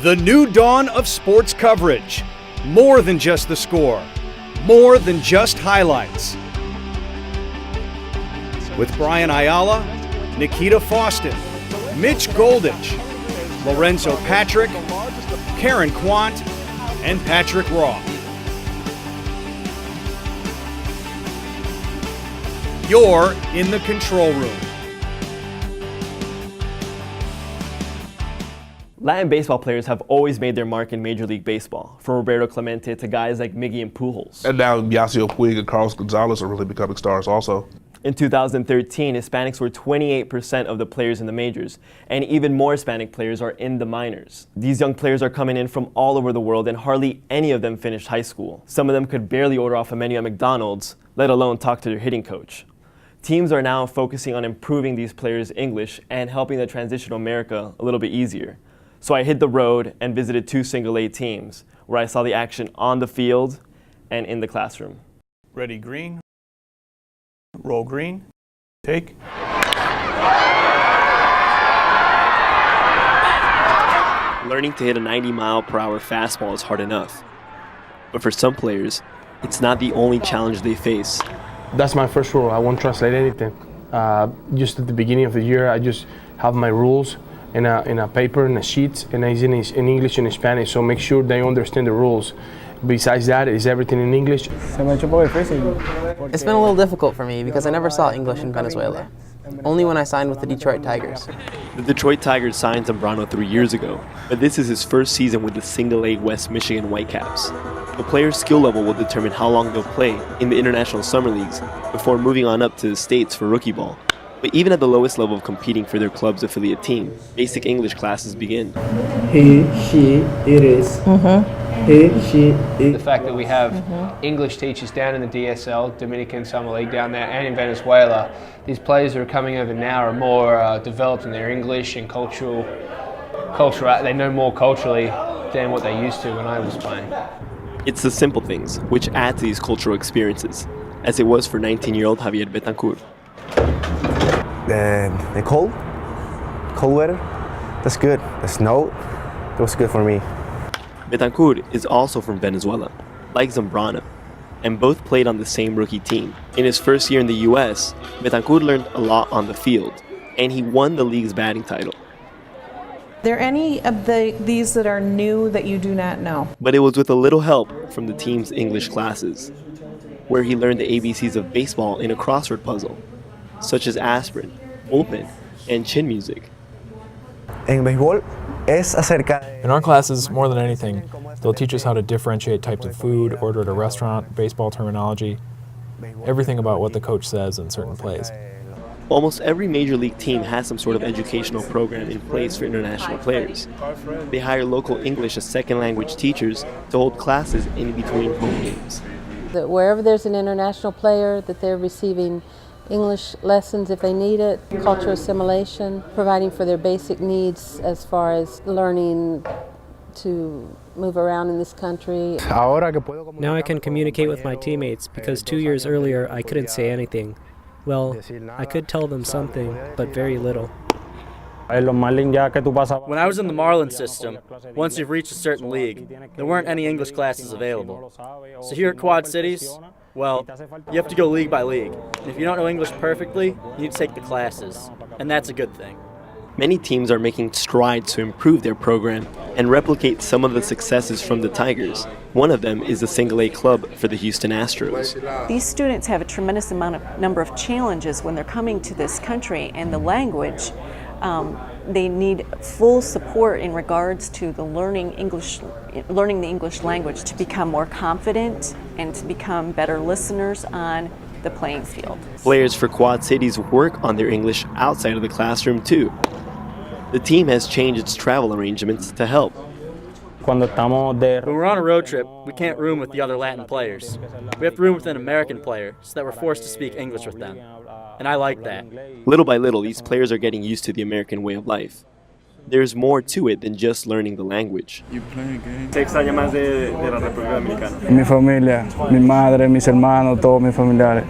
The new dawn of sports coverage. More than just the score. More than just highlights. With Brian Ayala, Nikita Faustin, Mitch Goldich, Lorenzo Patrick, Karen Quant, and Patrick Roth. You're in the control room. Latin baseball players have always made their mark in Major League Baseball, from Roberto Clemente to guys like Miggy and Pujols. And now Yasiel Puig and Carlos Gonzalez are really becoming stars also. In 2013, Hispanics were 28% of the players in the majors, and even more Hispanic players are in the minors. These young players are coming in from all over the world, and hardly any of them finished high school. Some of them could barely order off a menu at McDonald's, let alone talk to their hitting coach. Teams are now focusing on improving these players' English and helping the transition to America a little bit easier. So I hit the road and visited 2 single-A teams, where I saw the action on the field and in the classroom. Ready, green. Roll green. Take. Learning to hit a 90-mile-per-hour fastball is hard enough. But for some players, it's not the only challenge they face. That's my first rule. I won't translate anything. Just at the beginning of the year, I just have my rules in a paper, in a sheet, and it's in English and in Spanish, so make sure they understand the rules. Besides that, it's everything in English. It's been a little difficult for me because I never saw English in Venezuela. Only when I signed with the Detroit Tigers. The Detroit Tigers signed Zambrano 3 years ago, but this is his first season with the single-A West Michigan Whitecaps. The player's skill level will determine how long they'll play in the international summer leagues before moving on up to the States for rookie ball. But even at the lowest level of competing for their club's affiliate team, basic English classes begin. He, she, it is. He, she, it. The fact that we have English teachers down in the DSL, Dominican Summer League down there, and in Venezuela, these players that are coming over now are more developed in their English and cultural. They know more culturally than what they used to when I was playing. It's the simple things which add to these cultural experiences, as it was for 19-year-old Javier Betancourt. The cold weather, that's good. The snow, that was good for me. Betancourt is also from Venezuela, like Zambrano, and both played on the same rookie team. In his first year in the U.S., Betancourt learned a lot on the field, and he won the league's batting title. Are there any of these that are new that you do not know? But it was with a little help from the team's English classes, where he learned the ABCs of baseball in a crossword puzzle, such as aspirin, bullpen, and chin music. In our classes, more than anything, they'll teach us how to differentiate types of food, order at a restaurant, baseball terminology, everything about what the coach says in certain plays. Almost every major league team has some sort of educational program in place for international players. They hire local English as second language teachers to hold classes in between home games. That wherever there's an international player, that they're receiving English lessons if they need it, cultural assimilation, providing for their basic needs as far as learning to move around in this country. Now I can communicate with my teammates because 2 years earlier I couldn't say anything. Well, I could tell them something, but very little. When I was in the Marlin system, once you've reached a certain league, there weren't any English classes available. So here at Quad Cities, well, you have to go league by league. And if you don't know English perfectly, you need to take the classes. And that's a good thing. Many teams are making strides to improve their program and replicate some of the successes from the Tigers. One of them is the single-A club for the Houston Astros. These students have a tremendous number of challenges when they're coming to this country, and the language, they need full support in regards to the learning the English language to become more confident and to become better listeners on the playing field. Players for Quad Cities work on their English outside of the classroom too. The team has changed its travel arrangements to help. When we're on a road trip, we can't room with the other Latin players. We have to room with an American player so that we're forced to speak English with them. And I like that. Little by little, these players are getting used to the American way of life. There's more to it than just learning the language. ¿Qué extraña más de la República Dominicana? Mi familia, mi madre, mis hermanos, todos mis familiares.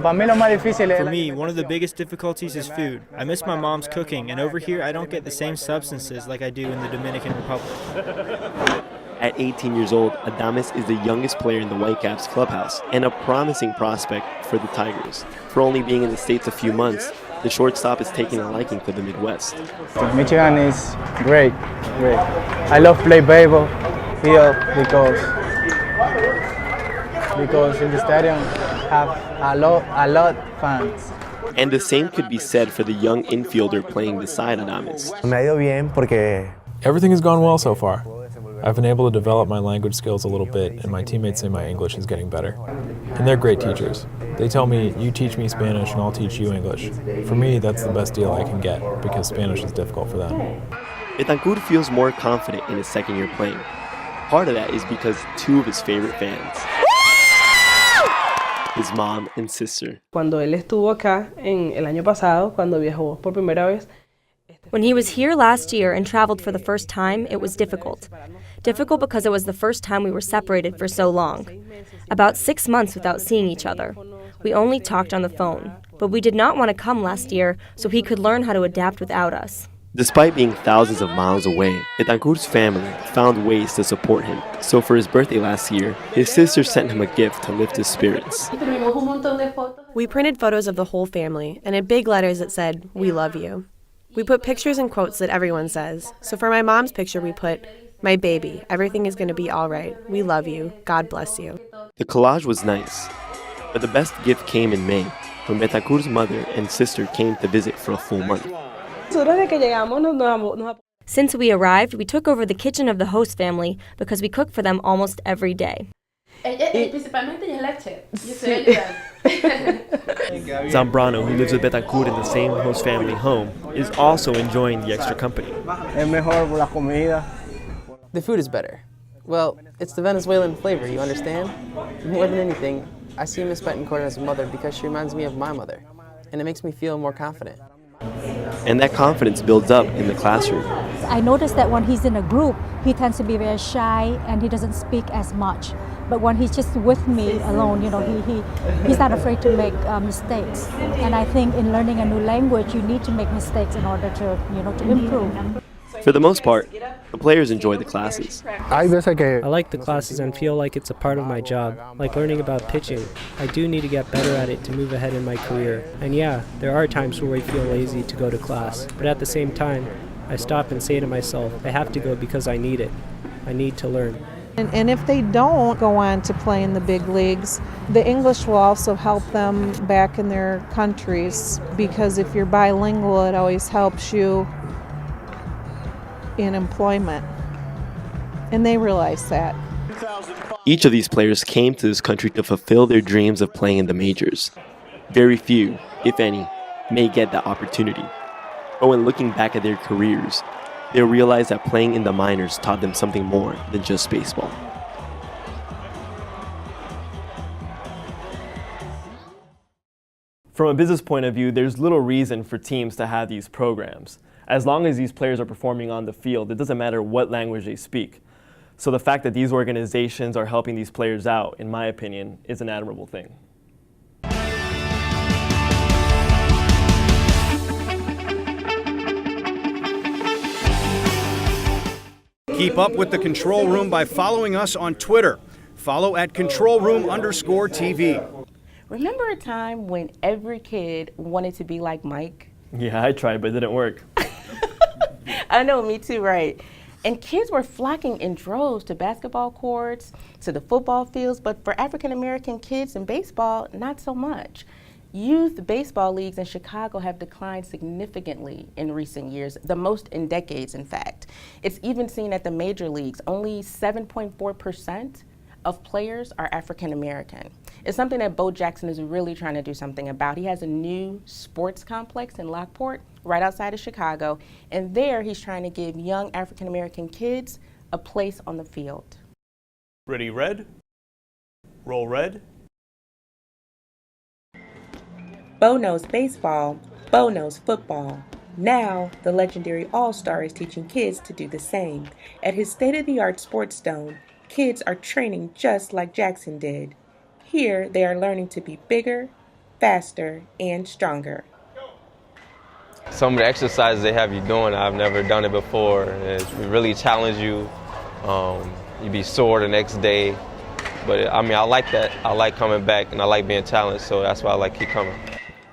For me, one of the biggest difficulties is food. I miss my mom's cooking, and over here I don't get the same substances like I do in the Dominican Republic. At 18 years old, Adames is the youngest player in the Whitecaps clubhouse and a promising prospect for the Tigers. For only being in the States a few months, the shortstop is taking a liking for the Midwest. Michigan is great. I love play baseball here because in the stadium have a lot fans. And the same could be said for the young infielder playing beside Adames. Everything has gone well so far. I've been able to develop my language skills a little bit, and my teammates say my English is getting better. And they're great teachers. They tell me, you teach me Spanish and I'll teach you English. For me, that's the best deal I can get, because Spanish is difficult for them. Betancourt feels more confident in his second year playing. Part of that is because two of his favorite fans, his mom and sister. Cuando él estuvo acá el año pasado, cuando viajó por primera vez. When he was here last year and traveled for the first time, it was difficult. Difficult because it was the first time we were separated for so long. About 6 months without seeing each other. We only talked on the phone. But we did not want to come last year so he could learn how to adapt without us. Despite being thousands of miles away, Betancourt's family found ways to support him. So for his birthday last year, his sister sent him a gift to lift his spirits. We printed photos of the whole family, and in big letters it said, "We love you." We put pictures and quotes that everyone says. So for my mom's picture, we put, "My baby, everything is going to be all right. We love you. God bless you." The collage was nice, but the best gift came in May, when Betancourt's mother and sister came to visit for a full month. Since we arrived, we took over the kitchen of the host family because we cook for them almost every day. Zambrano, who lives with Betancourt in the same host family home, is also enjoying the extra company. The food is better. Well, it's the Venezuelan flavor, you understand? More than anything, I see Miss Betancourt as a mother because she reminds me of my mother, and it makes me feel more confident. And that confidence builds up in the classroom. I noticed that when he's in a group, he tends to be very shy and he doesn't speak as much. But when he's just with me alone, he's not afraid to make mistakes. And I think in learning a new language, you need to make mistakes in order to improve. For the most part, the players enjoy the classes. I like the classes and feel like it's a part of my job, like learning about pitching. I do need to get better at it to move ahead in my career. And yeah, there are times where I feel lazy to go to class. But at the same time, I stop and say to myself, I have to go because I need it. I need to learn. And if they don't go on to play in the big leagues, the English will also help them back in their countries, because if you're bilingual, it always helps you in employment. And they realize that. Each of these players came to this country to fulfill their dreams of playing in the majors. Very few, if any, may get that opportunity. But when looking back at their careers, they'll realize that playing in the minors taught them something more than just baseball. From a business point of view, there's little reason for teams to have these programs. As long as these players are performing on the field, it doesn't matter what language they speak. So the fact that these organizations are helping these players out, in my opinion, is an admirable thing. Keep up with the Control Room by following us on Twitter. Follow at controlroom_TV. Remember a time when every kid wanted to be like Mike? Yeah, I tried, but it didn't work. I know, me too, right? And kids were flocking in droves to basketball courts, to the football fields, but for African American kids in baseball, not so much. Youth baseball leagues in Chicago have declined significantly in recent years, the most in decades, in fact. It's even seen at the major leagues. Only 7.4% of players are African American. It's something that Bo Jackson is really trying to do something about. He has a new sports complex in Lockport, right outside of Chicago, and there he's trying to give young African American kids a place on the field. Ready, red? Roll red. Bo knows baseball, Bo knows football. Now, the legendary All-Star is teaching kids to do the same. At his state-of-the-art sports dome, kids are training just like Jackson did. Here, they are learning to be bigger, faster, and stronger. Some of the exercises they have you doing, I've never done it before. It really challenge you. You be sore the next day. But I mean, I like that. I like coming back and I like being challenged, so that's why I like keep coming.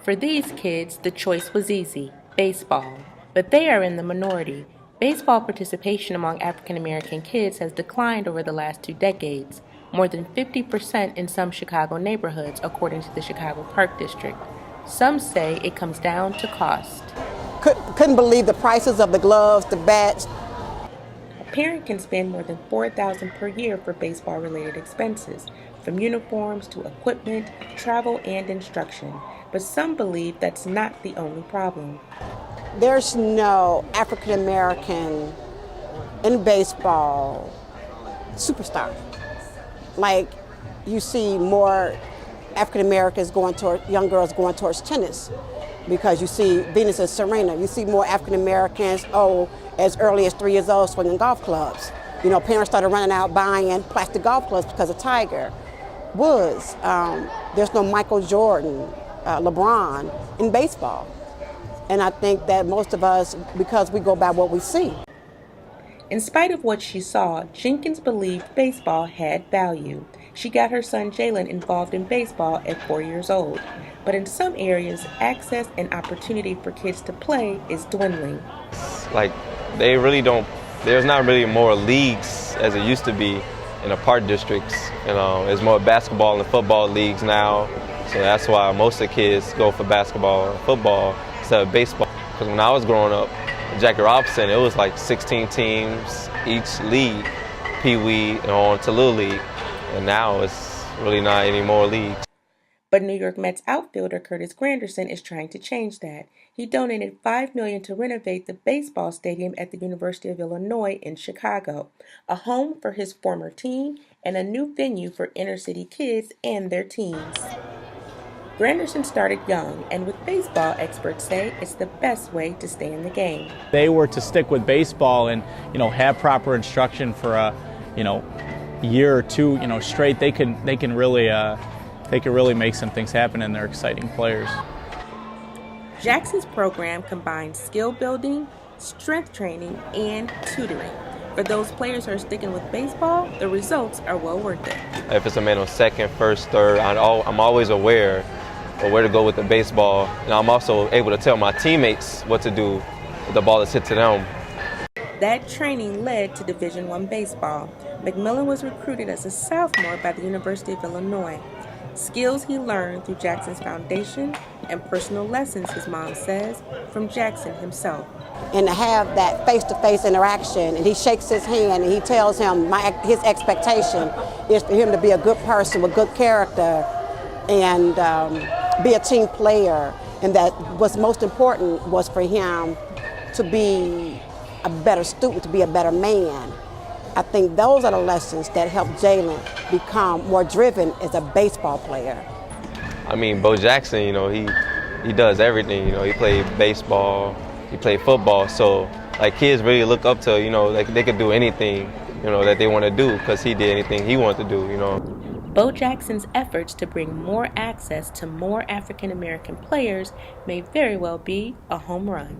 For these kids, the choice was easy, baseball. But they are in the minority. Baseball participation among African American kids has declined over the last 2 decades, more than 50% in some Chicago neighborhoods, according to the Chicago Park District. Some say it comes down to cost. Couldn't believe the prices of the gloves, the bats. A parent can spend more than $4,000 per year for baseball-related expenses, from uniforms to equipment, travel, and instruction. But some believe that's not the only problem. There's no African American in baseball superstar. Like you see more African Americans young girls going towards tennis, because you see Venus and Serena. You see more African Americans, as early as 3 years old, swinging golf clubs. You know, parents started running out buying plastic golf clubs because of Tiger Woods. There's no Michael Jordan, LeBron in baseball. And I think that most of us, because we go by what we see. In spite of what she saw, Jenkins believed baseball had value. She got her son Jalen involved in baseball at 4 years old. But in some areas, access and opportunity for kids to play is dwindling. Like, they really don't, there's not really more leagues as it used to be in the park districts. You know, there's more basketball and football leagues now. So that's why most of the kids go for basketball and football instead of baseball. Because when I was growing up, Jackie Robinson, it was like 16 teams each league, Pee Wee on to Little League. And now it's really not any more leagues. But New York Mets outfielder Curtis Granderson is trying to change that. He donated $5 million to renovate the baseball stadium at the University of Illinois in Chicago, a home for his former team and a new venue for inner-city kids and their teams. Granderson started young, and with baseball, experts say it's the best way to stay in the game. They were to stick with baseball and, have proper instruction for a, year or two, straight. They could really make some things happen, and they're exciting players. Jackson's program combines skill building, strength training, and tutoring. For those players who are sticking with baseball, the results are well worth it. If it's a man on second, first, third, I'm always aware of where to go with the baseball. And I'm also able to tell my teammates what to do with the ball that's hit to them. That training led to Division I baseball. McMillan was recruited as a sophomore by the University of Illinois. Skills he learned through Jackson's foundation and personal lessons, his mom says, from Jackson himself. And to have that face-to-face interaction, and he shakes his hand and he tells him his expectation is for him to be a good person with good character and be a team player. And that what's most important was for him to be a better student, to be a better man. I think those are the lessons that help Jalen become more driven as a baseball player. I mean, Bo Jackson, he does everything. He played baseball, he played football. So, like, kids really look up to, like they could do anything, that they want to do because he did anything he wanted to do, Bo Jackson's efforts to bring more access to more African American players may very well be a home run.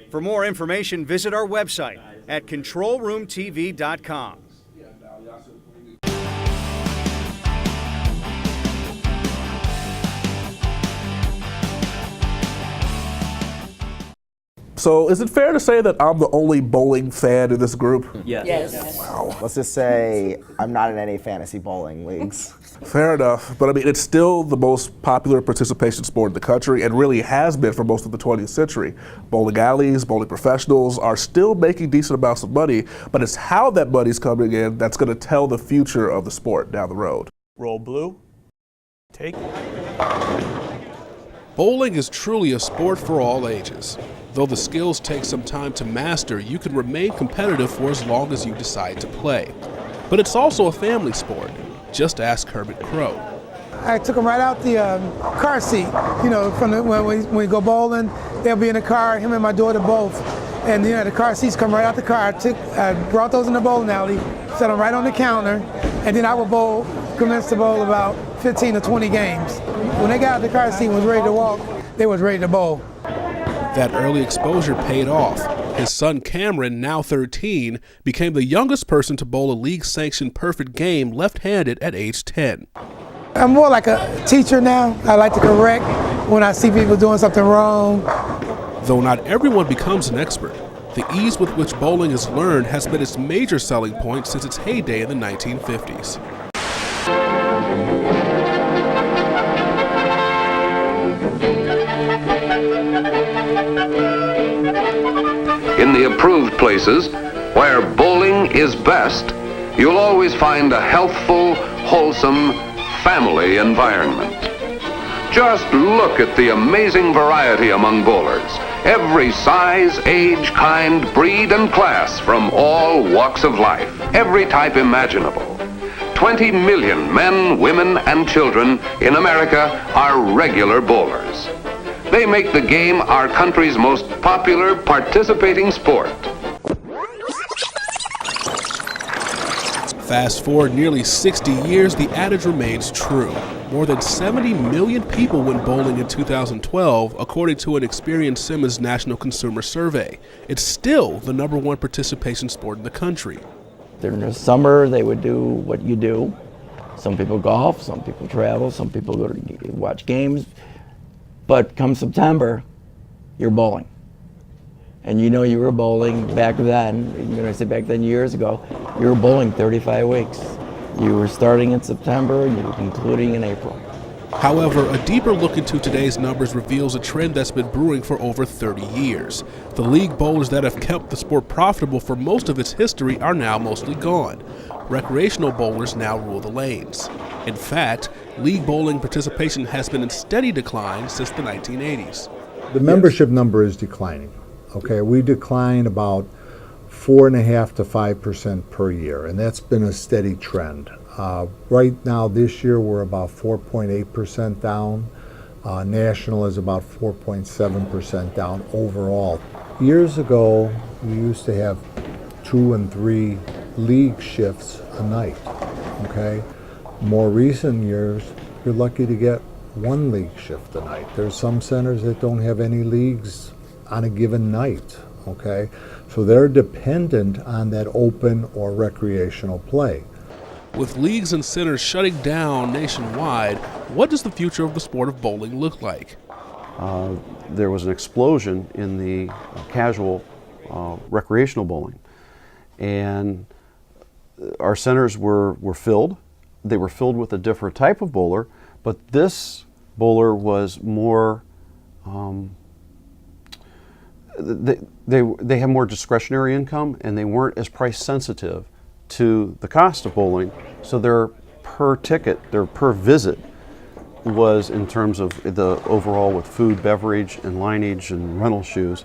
For more information, visit our website at controlroomtv.com. So is it fair to say that I'm the only bowling fan in this group? Yes. Wow. Let's just say I'm not in any fantasy bowling leagues. Fair enough, but I mean, it's still the most popular participation sport in the country and really has been for most of the 20th century. Bowling alleys, bowling professionals are still making decent amounts of money, but it's how that money's coming in that's going to tell the future of the sport down the road. Roll blue. Take. Bowling is truly a sport for all ages. Though the skills take some time to master, you can remain competitive for as long as you decide to play. But it's also a family sport. Just ask Herbert Crow. I took him right out the car seat. When we go bowling, they'll be in the car, him and my daughter both. And the car seats come right out the car. I brought those in the bowling alley, set them right on the counter, and then I would commence to bowl about 15 or 20 games. When they got out the car seat and was ready to walk, they was ready to bowl. That early exposure paid off. His son Cameron, now 13, became the youngest person to bowl a league-sanctioned perfect game left-handed at age 10. I'm more like a teacher now. I like to correct when I see people doing something wrong. Though not everyone becomes an expert, the ease with which bowling is learned has been its major selling point since its heyday in the 1950s. In the approved places, where bowling is best, you'll always find a healthful, wholesome, family environment. Just look at the amazing variety among bowlers. Every size, age, kind, breed, and class from all walks of life. Every type imaginable. 20 million men, women, and children in America are regular bowlers. They make the game our country's most popular participating sport. Fast forward nearly 60 years, the adage remains true. More than 70 million people went bowling in 2012, according to an Experience Simmons National Consumer Survey. It's still the #1 participation sport in the country. During the summer, they would do what you do. Some people golf, some people travel, some people go to watch games. But come September, you're bowling. And you know you were bowling back then, when I say back then years ago, you were bowling 35 weeks. You were starting in September and you were concluding in April. However, a deeper look into today's numbers reveals a trend that's been brewing for over 30 years. The league bowlers that have kept the sport profitable for most of its history are now mostly gone. Recreational bowlers now rule the lanes. In fact, league bowling participation has been in steady decline since the 1980s. The membership number is declining. Okay, we decline about 4.5% to 5% per year, and that's been a steady trend. Right now, this year, we're about 4.8% down. National is about 4.7% down overall. Years ago, we used to have 2 and 3 league shifts a night, okay? More recent years, you're lucky to get 1 league shift a night. There's some centers that don't have any leagues on a given night, okay? So they're dependent on that open or recreational play. With leagues and centers shutting down nationwide, what does the future of the sport of bowling look like? There was an explosion in the casual recreational bowling. And our centers were filled. They were filled with a different type of bowler, but this bowler was more, they have more discretionary income, and they weren't as price sensitive to the cost of bowling, so their per ticket, their per visit was, in terms of the overall with food, beverage, and lineage and rental shoes,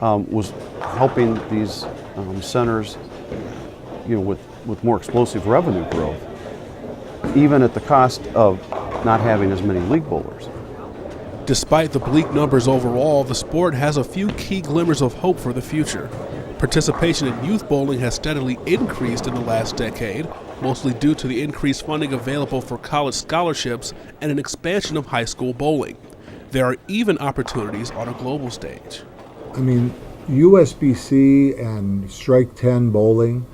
was helping these centers, with more explosive revenue growth, even at the cost of not having as many league bowlers. Despite the bleak numbers overall, the sport has a few key glimmers of hope for the future. Participation in youth bowling has steadily increased in the last decade, mostly due to the increased funding available for college scholarships and an expansion of high school bowling. There are even opportunities on a global stage. I mean, USBC and Strike 10 bowling,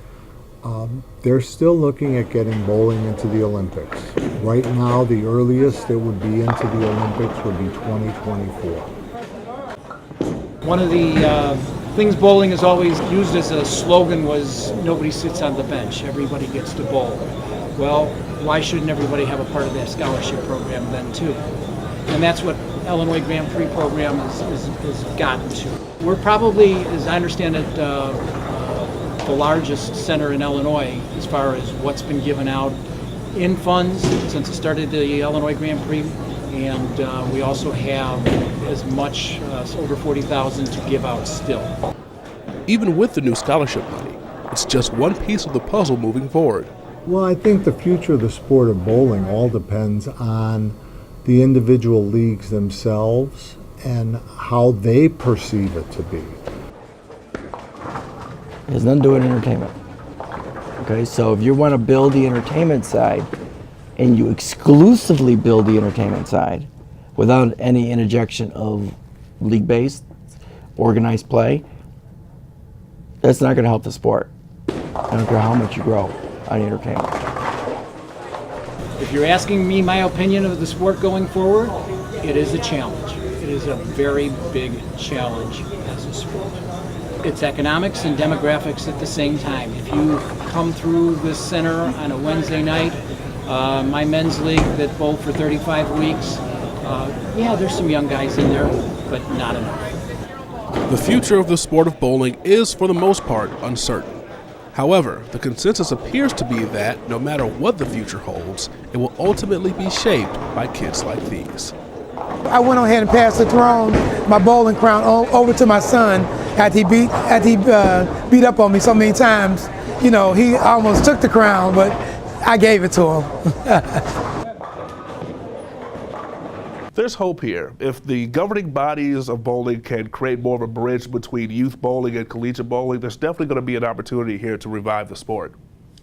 they're still looking at getting bowling into the Olympics. Right now, the earliest it would be into the Olympics would be 2024. One of the things bowling has always used as a slogan was, nobody sits on the bench, everybody gets to bowl. Well, why shouldn't everybody have a part of that scholarship program then too? And that's what Illinois Grand Prix program has gotten to. We're probably, as I understand it, the largest center in Illinois as far as what's been given out in funds since it started the Illinois Grand Prix. And we also have as much, over 40,000 to give out still. Even with the new scholarship money, it's just one piece of the puzzle moving forward. Well, I think the future of the sport of bowling all depends on the individual leagues themselves and how they perceive it to be. It has nothing to do with entertainment. Okay, so if you want to build the entertainment side and you exclusively build the entertainment side without any interjection of league-based, organized play, that's not going to help the sport. I don't care how much you grow on entertainment. If you're asking me my opinion of the sport going forward, it is a challenge. It is a very big challenge as a sport. It's economics and demographics at the same time. If you come through this center on a Wednesday night, my men's league that bowl for 35 weeks, yeah, there's some young guys in there, but not enough. The future of the sport of bowling is, for the most part, uncertain. However, the consensus appears to be that, no matter what the future holds, it will ultimately be shaped by kids like these. I went on ahead and passed the throne, my bowling crown, over to my son after he beat up on me so many times. You know, he almost took the crown, but I gave it to him. There's hope here. If the governing bodies of bowling can create more of a bridge between youth bowling and collegiate bowling, there's definitely going to be an opportunity here to revive the sport.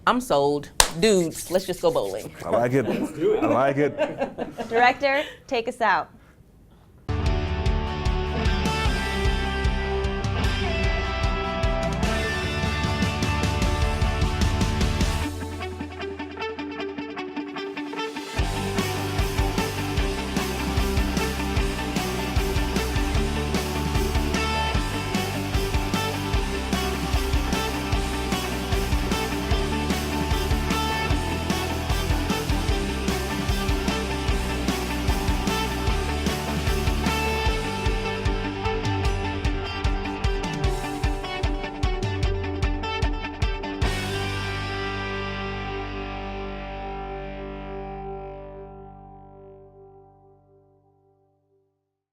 I'm sold. Dudes, let's just go bowling. I like it. I like it. Director, take us out.